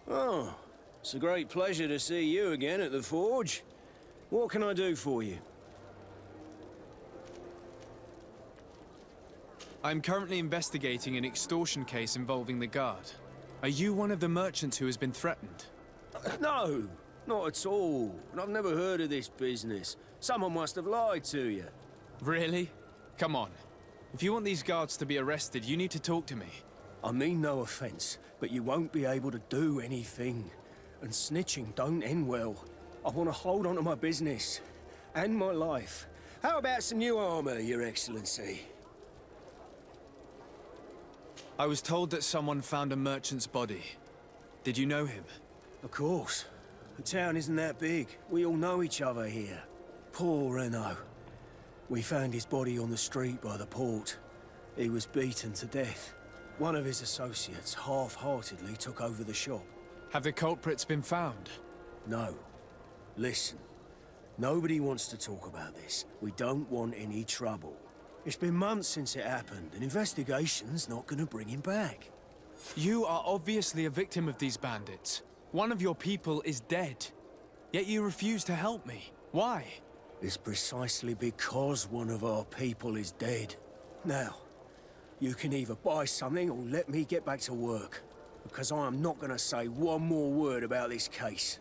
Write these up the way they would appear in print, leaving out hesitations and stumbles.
Oh, it's a great pleasure to see you again at the Forge. What can I do for you? I'm currently investigating an extortion case involving the Guard. Are you one of the merchants who has been threatened? No, not at all. And I've never heard of this business. Someone must have lied to you. Really? Come on. If you want these guards to be arrested, you need to talk to me. I mean no offense, but you won't be able to do anything. And snitching don't end well. I want to hold on to my business. And my life. How about some new armor, Your Excellency? I was told that someone found a merchant's body. Did you know him? Of course. The town isn't that big. We all know each other here. Poor Renault. We found his body on the street by the port. He was beaten to death. One of his associates half-heartedly took over the shop. Have the culprits been found? No. Listen. Nobody wants to talk about this. We don't want any trouble. It's been months since it happened. An investigation's not gonna bring him back. You are obviously a victim of these bandits. One of your people is dead. Yet you refuse to help me. Why? It's precisely because one of our people is dead. Now, you can either buy something or let me get back to work. Because I am not gonna say one more word about this case.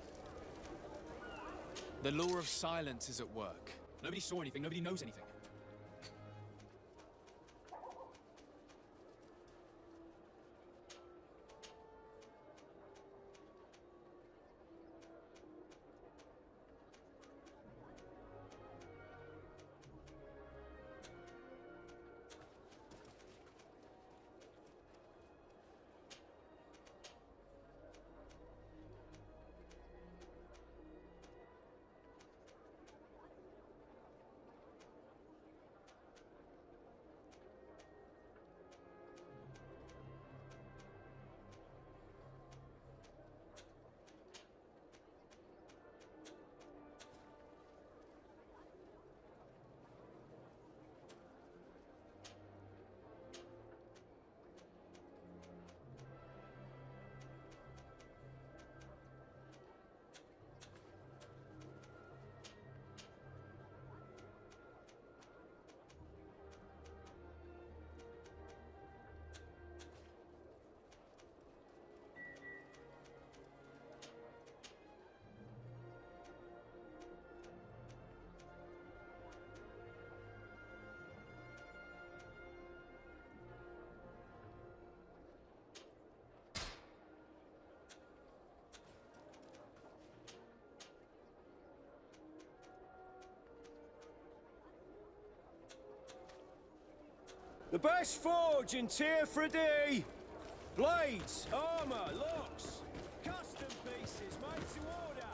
The law of silence is at work. Nobody saw anything, nobody knows anything. The best forge in Tier 3D! Blades, armor, locks, custom pieces made to order!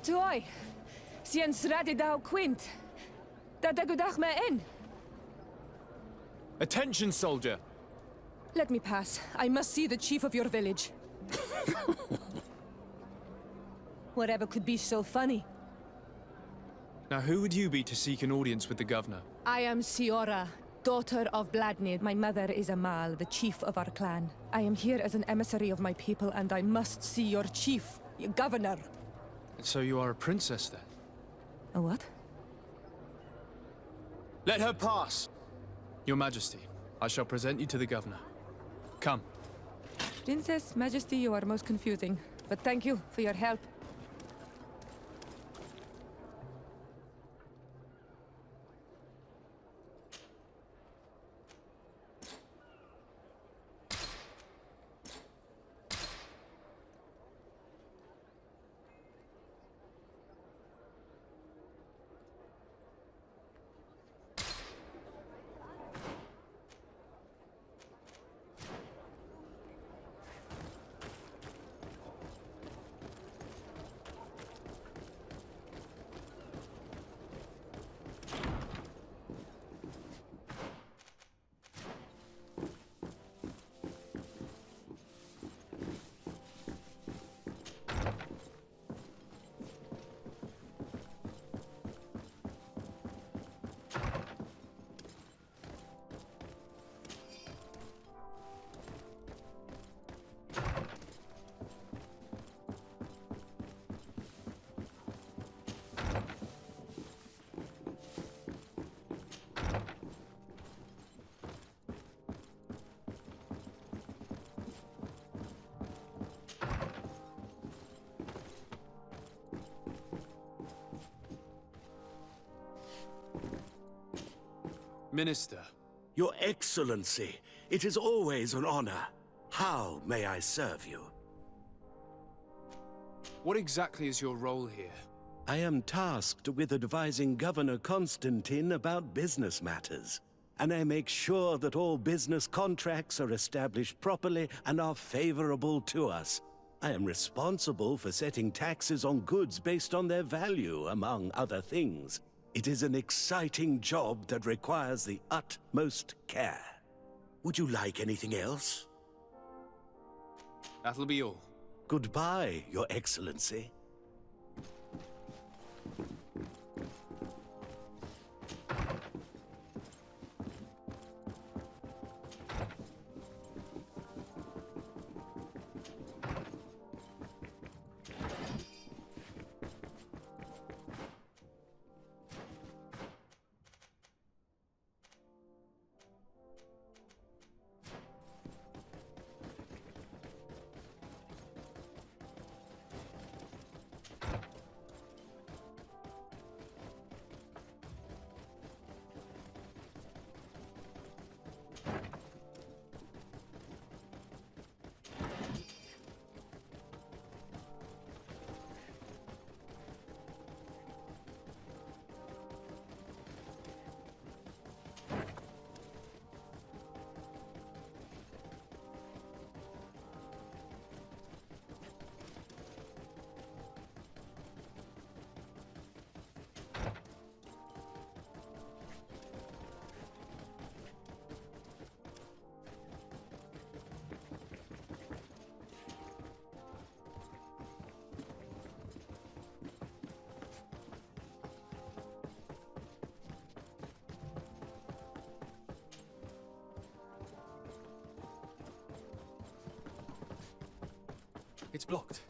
tuoi. Sien sradi dau quint. Da dagudach me in. Attention, soldier! Let me pass. I must see the chief of your village. Whatever could be so funny? Now, who would you be to seek an audience with the governor? I am Siora, daughter of Bladnid. My mother is Amal, the chief of our clan. I am here as an emissary of my people, and I must see your chief, your governor. And so you are a princess, then? A what? Let her pass! Your Majesty, I shall present you to the governor. Come. Princess, Majesty, you are most confusing. But thank you for your help. Minister. Your Excellency, it is always an honor. How may I serve you? What exactly is your role here? I am tasked with advising Governor Constantin about business matters, and I make sure that all business contracts are established properly and are favorable to us. I am responsible for setting taxes on goods based on their value, among other things. It is an exciting job that requires the utmost care. Would you like anything else? That'll be all. Goodbye, Your Excellency. It's blocked.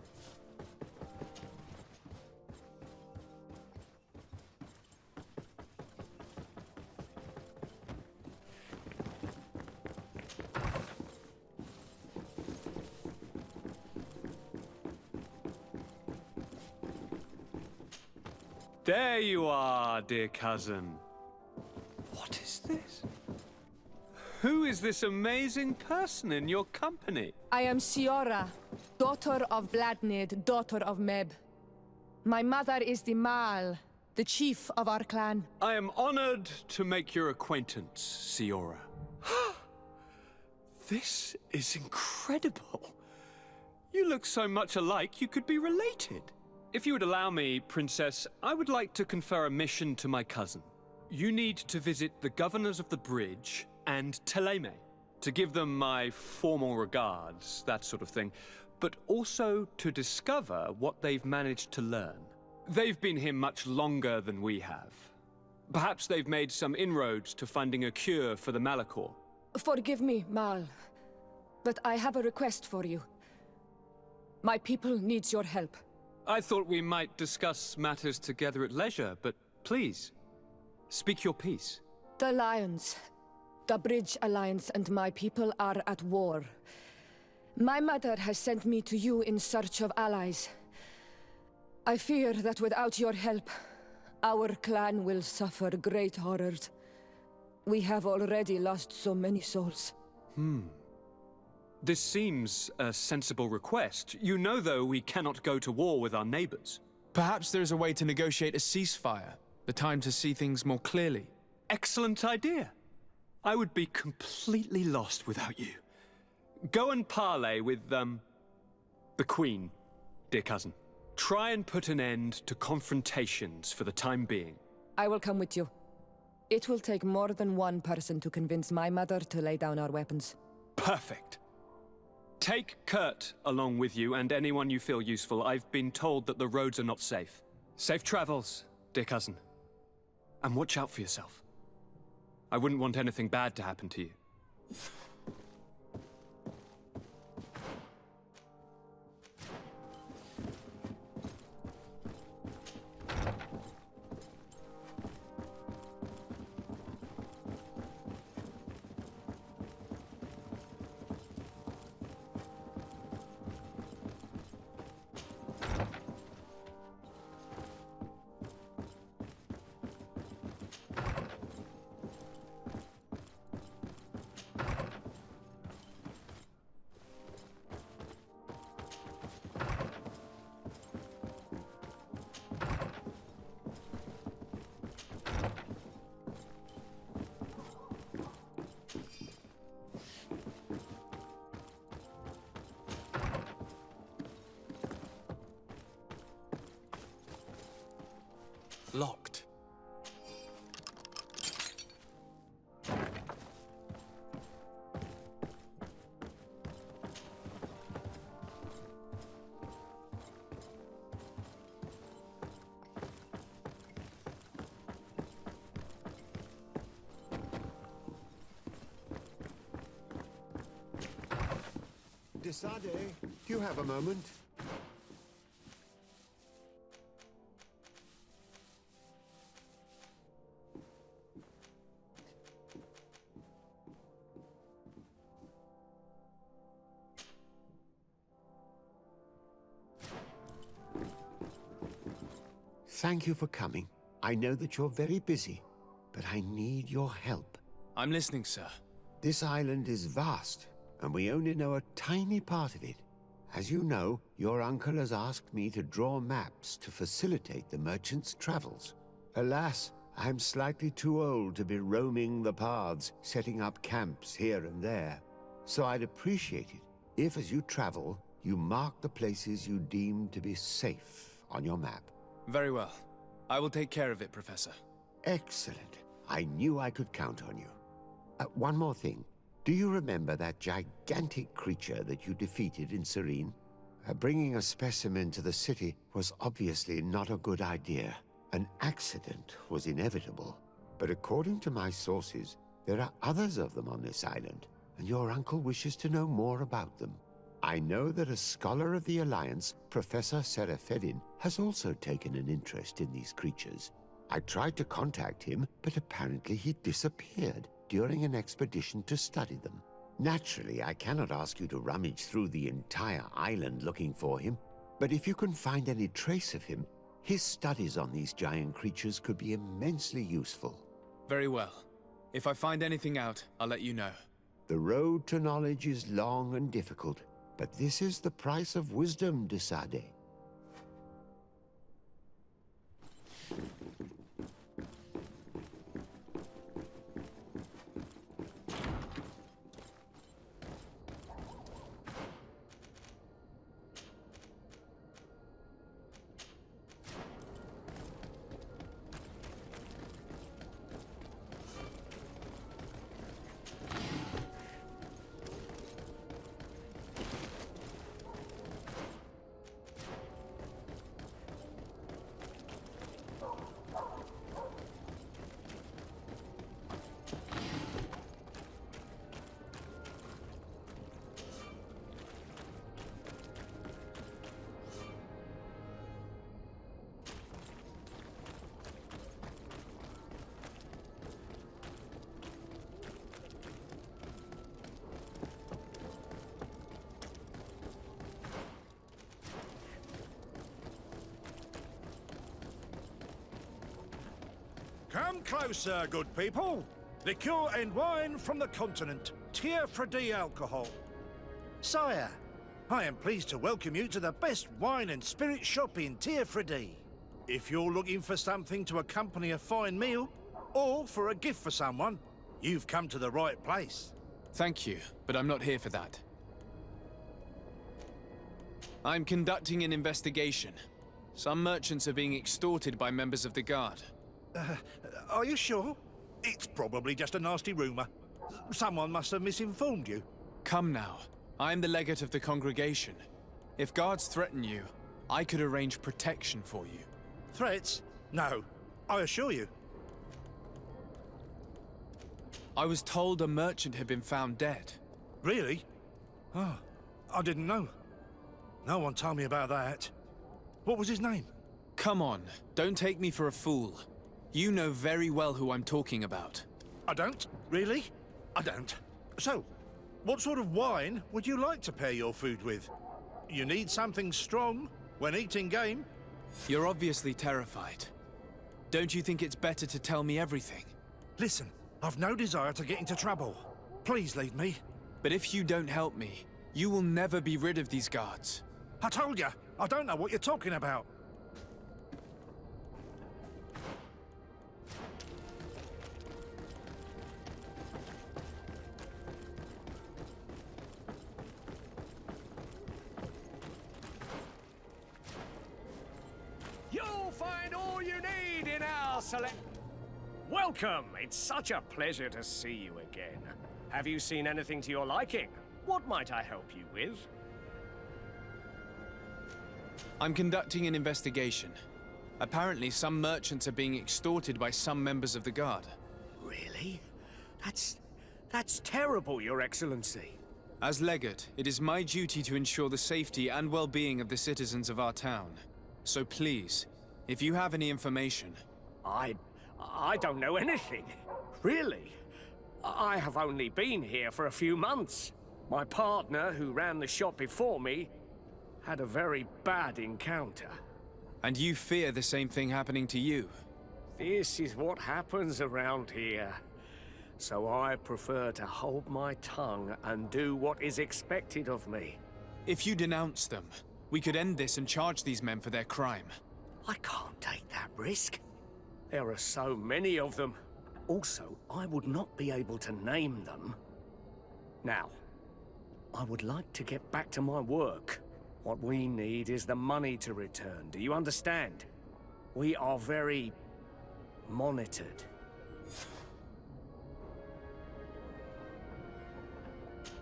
There you are, dear cousin. What is this? Who is this amazing person in your company? I am Siora, daughter of Bladnid, daughter of Meb. My mother is the Mal, the chief of our clan. I am honored to make your acquaintance, Siora. This is incredible. You look so much alike you could be related. If you would allow me, Princess, I would like to confer a mission to my cousin. You need to visit the governors of the bridge and Teleme, to give them my formal regards, that sort of thing, but also to discover what they've managed to learn. They've been here much longer than we have. Perhaps they've made some inroads to finding a cure for the Malachor. Forgive me, Mal, but I have a request for you. My people needs your help. I thought we might discuss matters together at leisure, but please, speak your piece. The Lions, the Bridge Alliance and my people are at war. My mother has sent me to you in search of allies. I fear that without your help, our clan will suffer great horrors. We have already lost so many souls. This seems a sensible request. You know, though, we cannot go to war with our neighbors. Perhaps there's a way to negotiate a ceasefire. The time to see things more clearly. Excellent idea. I would be completely lost without you. Go and parley with, the Queen, dear cousin. Try and put an end to confrontations for the time being. I will come with you. It will take more than one person to convince my mother to lay down our weapons. Perfect. Take Kurt along with you and anyone you feel useful. I've been told that the roads are not safe. Safe travels, dear cousin. And watch out for yourself. I wouldn't want anything bad to happen to you. Locked. Desade, do you have a moment? Thank you for coming. I know that you're very busy, but I need your help. I'm listening, sir. This island is vast, and we only know a tiny part of it. As you know, your uncle has asked me to draw maps to facilitate the merchants' travels. Alas, I'm slightly too old to be roaming the paths, setting up camps here and there. So I'd appreciate it if, as you travel, you mark the places you deem to be safe on your map. Very well. I will take care of it, Professor. Excellent. I knew I could count on you. One more thing. Do you remember that gigantic creature that you defeated in Serene? Bringing a specimen to the city was obviously not a good idea. An accident was inevitable. But according to my sources, there are others of them on this island, and your uncle wishes to know more about them. I know that a scholar of the Alliance, Professor Serafedin, has also taken an interest in these creatures. I tried to contact him, but apparently he disappeared during an expedition to study them. Naturally, I cannot ask you to rummage through the entire island looking for him, but if you can find any trace of him, his studies on these giant creatures could be immensely useful. Very well. If I find anything out, I'll let you know. The road to knowledge is long and difficult, but this is the price of wisdom, Desade. Come closer, good people. Liqueur and wine from the continent. Tier 3D alcohol. Sire, I am pleased to welcome you to the best wine and spirit shop in Tier 3D. If you're looking for something to accompany a fine meal, or for a gift for someone, you've come to the right place. Thank you, but I'm not here for that. I'm conducting an investigation. Some merchants are being extorted by members of the Guard. Are you sure? It's probably just a nasty rumor. Someone must have misinformed you. Come now. I'm the legate of the congregation. If guards threaten you, I could arrange protection for you. Threats? No, I assure you. I was told a merchant had been found dead. Really? Oh, I didn't know. No one told me about that. What was his name? Come on, don't take me for a fool. You know very well who I'm talking about. I don't? Really? I don't. So, what sort of wine would you like to pair your food with? You need something strong when eating game? You're obviously terrified. Don't you think it's better to tell me everything? Listen, I've no desire to get into trouble. Please leave me. But if you don't help me, you will never be rid of these guards. I told you, I don't know what you're talking about. You'll find all you need in our select... Welcome! It's such a pleasure to see you again. Have you seen anything to your liking? What might I help you with? I'm conducting an investigation. Apparently, some merchants are being extorted by some members of the Guard. Really? That's terrible, Your Excellency. As legate, it is my duty to ensure the safety and well-being of the citizens of our town. So please, if you have any information... I don't know anything. Really. I have only been here for a few months. My partner, who ran the shop before me, had a very bad encounter. And you fear the same thing happening to you? This is what happens around here. So I prefer to hold my tongue and do what is expected of me. If you denounce them, we could end this and charge these men for their crime. I can't take that risk. There are so many of them. Also, I would not be able to name them. Now, I would like to get back to my work. What we need is the money to return. Do you understand? We are very monitored.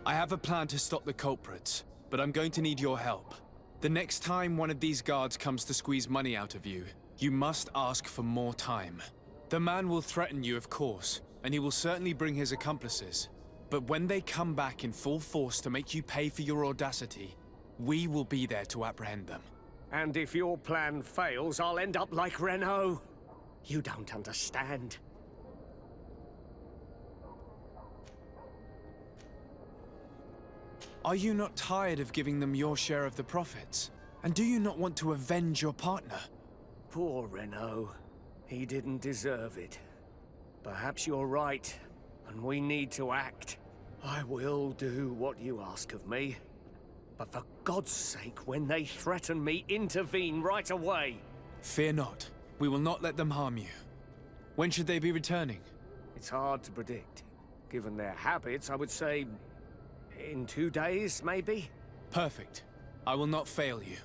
I have a plan to stop the culprits, but I'm going to need your help. The next time one of these guards comes to squeeze money out of you, you must ask for more time. The man will threaten you, of course, and he will certainly bring his accomplices. But when they come back in full force to make you pay for your audacity, we will be there to apprehend them. And if your plan fails, I'll end up like Renault. You don't understand. Are you not tired of giving them your share of the profits? And do you not want to avenge your partner? Poor Renault. He didn't deserve it. Perhaps you're right, and we need to act. I will do what you ask of me. But for God's sake, when they threaten me, intervene right away. Fear not. We will not let them harm you. When should they be returning? It's hard to predict. Given their habits, I would say... in 2 days, maybe? Perfect. I will not fail you.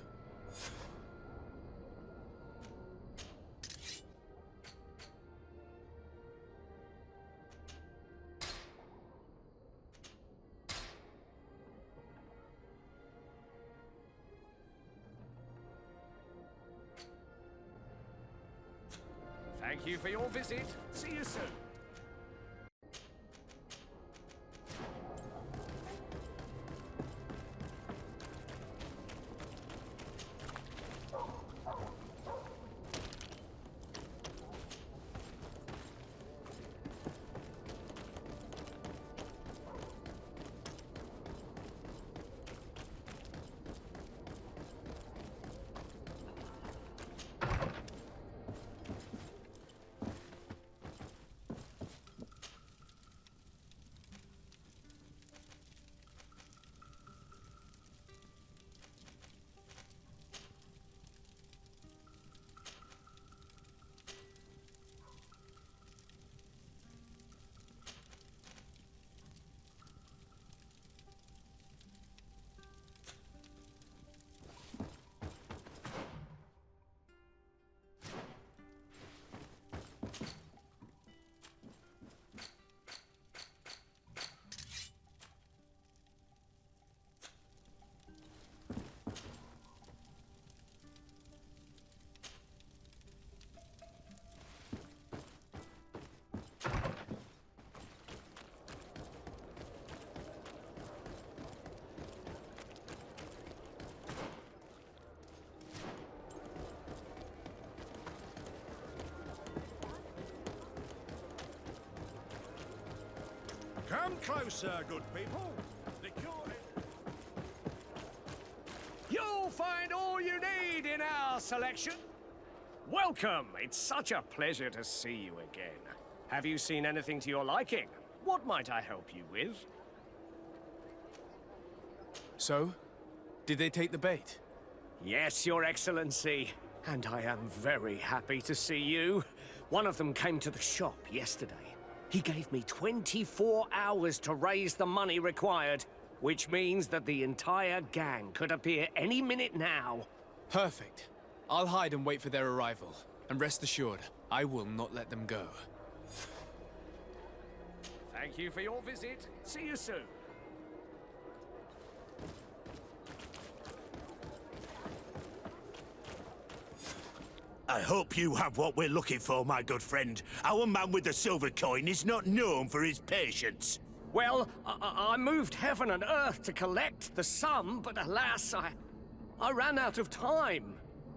Thank you for your visit. See you soon. Come closer, good people. The cure... You'll find all you need in our selection. Welcome. It's such a pleasure to see you again. Have you seen anything to your liking? What might I help you with? So? Did they take the bait? Yes, Your Excellency. And I am very happy to see you. One of them came to the shop yesterday. He gave me 24 hours to raise the money required, which means that the entire gang could appear any minute now. Perfect. I'll hide and wait for their arrival. And rest assured, I will not let them go. Thank you for your visit. See you soon. I hope you have what we're looking for, my good friend. Our man with the silver coin is not known for his patience. Well, I moved heaven and earth to collect the sum, but alas, I ran out of time.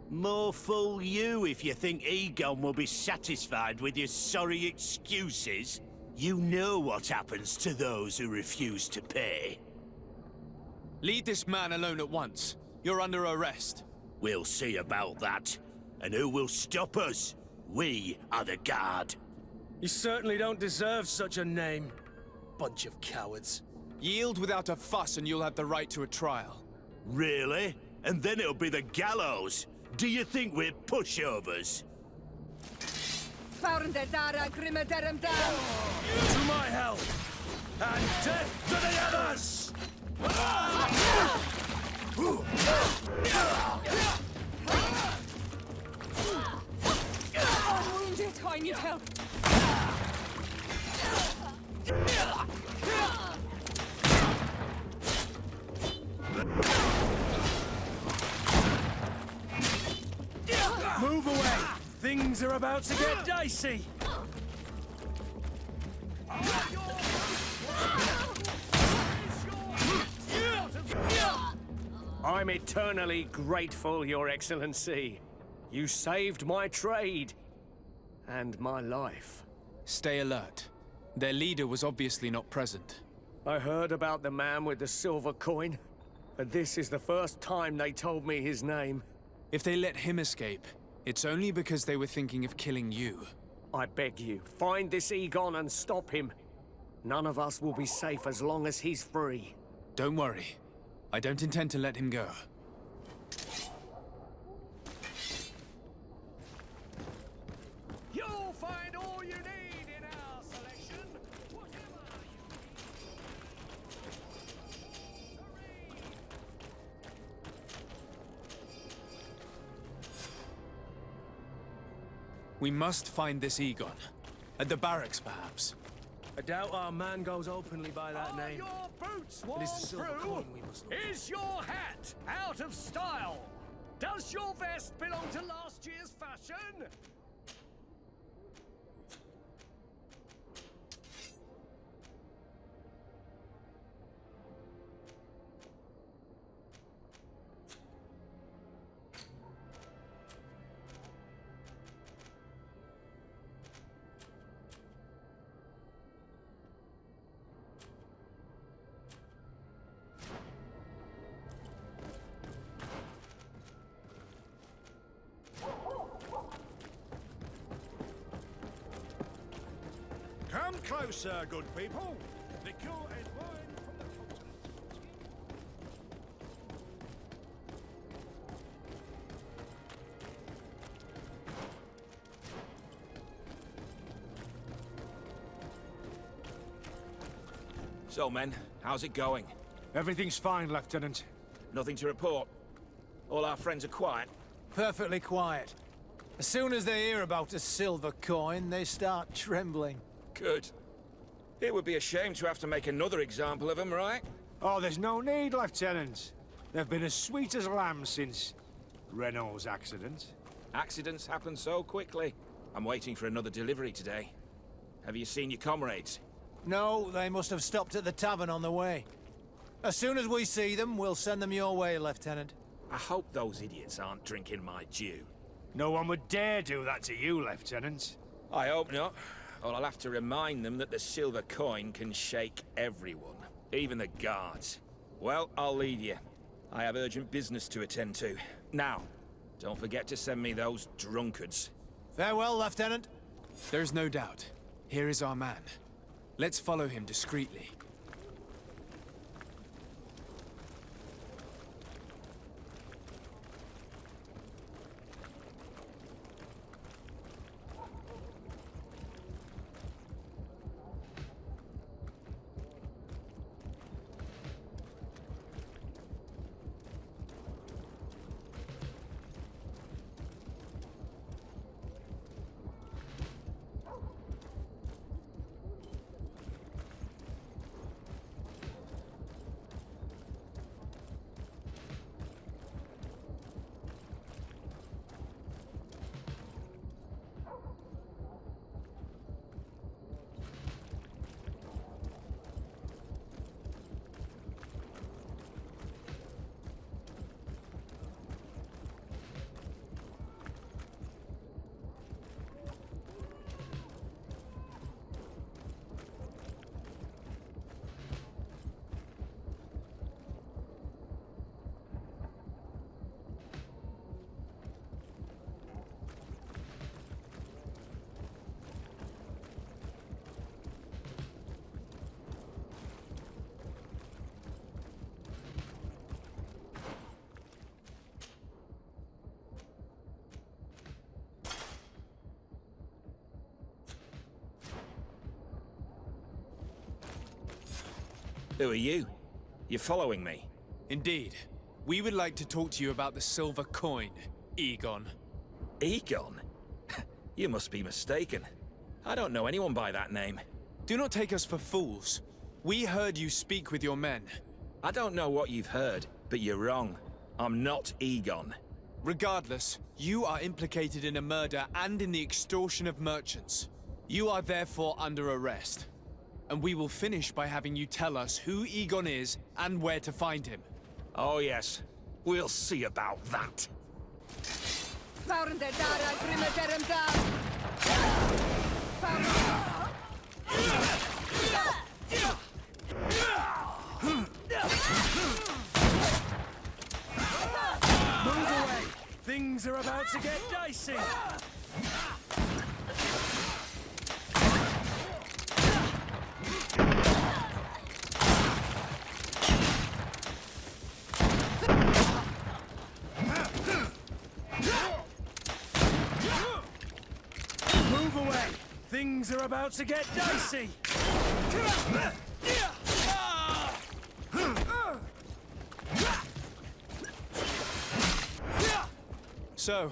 More fool you if you think Egon will be satisfied with your sorry excuses. You know what happens to those who refuse to pay. Leave this man alone at once. You're under arrest. We'll see about that. And who will stop us? We are the guard. You certainly don't deserve such a name. Bunch of cowards. Yield without a fuss and you'll have the right to a trial. Really? And then it'll be the gallows. Do you think we're pushovers? Found the Dara Grimadarum down! To my help! And death to the others! I'm wounded, I need help! Move away! Things are about to get dicey! I'm eternally grateful, Your Excellency. You saved my trade. And my life. Stay alert. Their leader was obviously not present. I heard about the man with the silver coin, and this is the first time they told me his name. If they let him escape, it's only because they were thinking of killing you. I beg you, find this Egon and stop him. None of us will be safe as long as he's free. Don't worry. I don't intend to let him go. You'll find all you need in our selection. Whatever you need. Serene. We must find this Egon. At the barracks, perhaps. I doubt our man goes openly by that Are name. your boots It worn is the silver through? coin we must look for. Is your hat out of style? Does your vest belong to last year's fashion? Come closer, good people. Liqueur and wine from the continent. So, men, how's it going? Everything's fine, Lieutenant. Nothing to report? All our friends are quiet? Perfectly quiet. As soon as they hear about a silver coin, they start trembling. Good. It would be a shame to have to make another example of them, right? Oh, there's no need, Lieutenant. They've been as sweet as lambs since Renault's accident. Accidents happen so quickly. I'm waiting for another delivery today. Have you seen your comrades? No, they must have stopped at the tavern on the way. As soon as we see them, we'll send them your way, Lieutenant. I hope those idiots aren't drinking my dew. No one would dare do that to you, Lieutenant. I hope not. or I'll have to remind them that the silver coin can shake everyone, even the guards. Well, I'll leave you. I have urgent business to attend to. Now, don't forget to send me those drunkards. Farewell, Lieutenant. There's no doubt. Here is our man. Let's follow him discreetly. Who are you? You're following me? Indeed. We would like to talk to you about the silver coin, Egon. Egon? You must be mistaken. I don't know anyone by that name. Do not take us for fools. We heard you speak with your men. I don't know what you've heard, but you're wrong. I'm not Egon. Regardless, you are implicated in a murder and in the extortion of merchants. You are therefore under arrest. And we will finish by having you tell us who Egon is and where to find him. Oh yes, we'll see about that. Move away! Things are about to get dicey! Move away! Things are about to get dicey! So,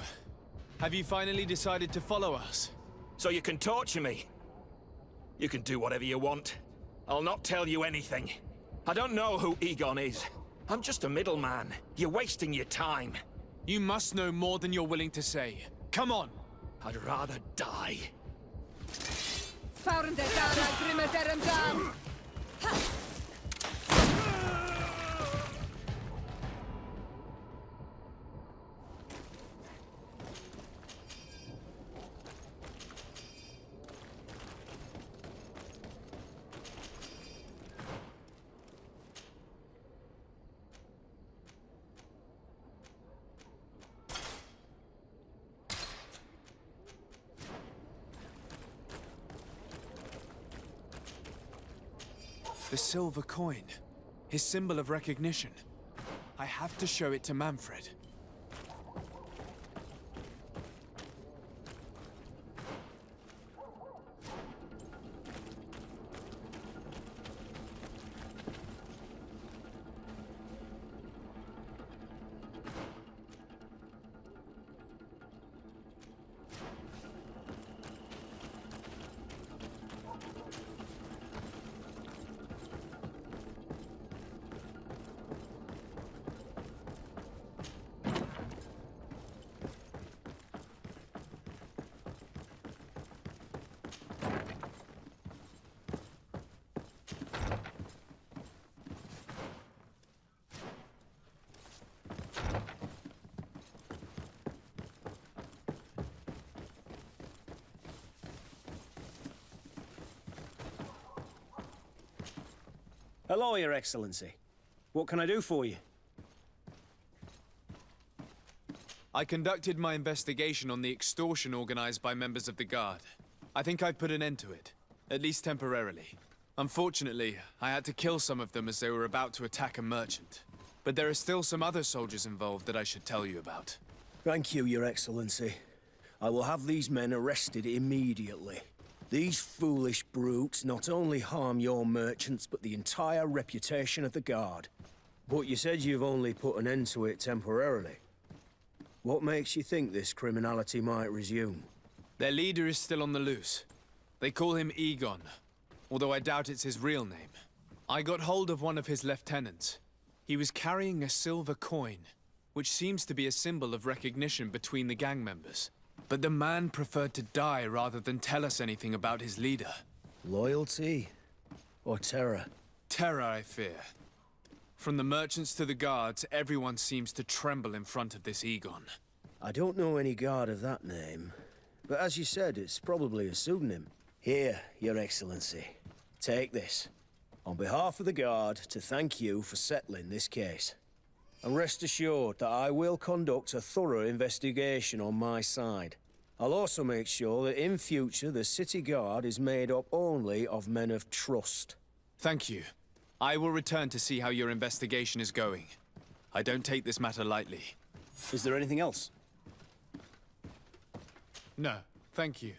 have you finally decided to follow us? So you can torture me. You can do whatever you want. I'll not tell you anything. I don't know who Egon is. I'm just a middleman. You're wasting your time. You must know more than you're willing to say. Come on! I'd rather die. The silver coin. His symbol of recognition. I have to show it to Manfred. Hello, Your Excellency. What can I do for you? I conducted my investigation on the extortion organized by members of the Guard. I think I've put an end to it, at least temporarily. Unfortunately, I had to kill some of them as they were about to attack a merchant. But there are still some other soldiers involved that I should tell you about. Thank you, Your Excellency. I will have these men arrested immediately. These foolish brutes not only harm your merchants, but the entire reputation of the Guard. But you said you've only put an end to it temporarily. What makes you think this criminality might resume? Their leader is still on the loose. They call him Egon, although I doubt it's his real name. I got hold of one of his lieutenants. He was carrying a silver coin, which seems to be a symbol of recognition between the gang members. But the man preferred to die rather than tell us anything about his leader. Loyalty? Or terror? Terror, I fear. From the merchants to the guards, everyone seems to tremble in front of this Egon. I don't know any guard of that name. But as you said, it's probably a pseudonym. Here, Your Excellency. Take this. On behalf of the Guard, to thank you for settling this case. And rest assured that I will conduct a thorough investigation on my side. I'll also make sure that in future the City Guard is made up only of men of trust. Thank you. I will return to see how your investigation is going. I don't take this matter lightly. Is there anything else? No, thank you.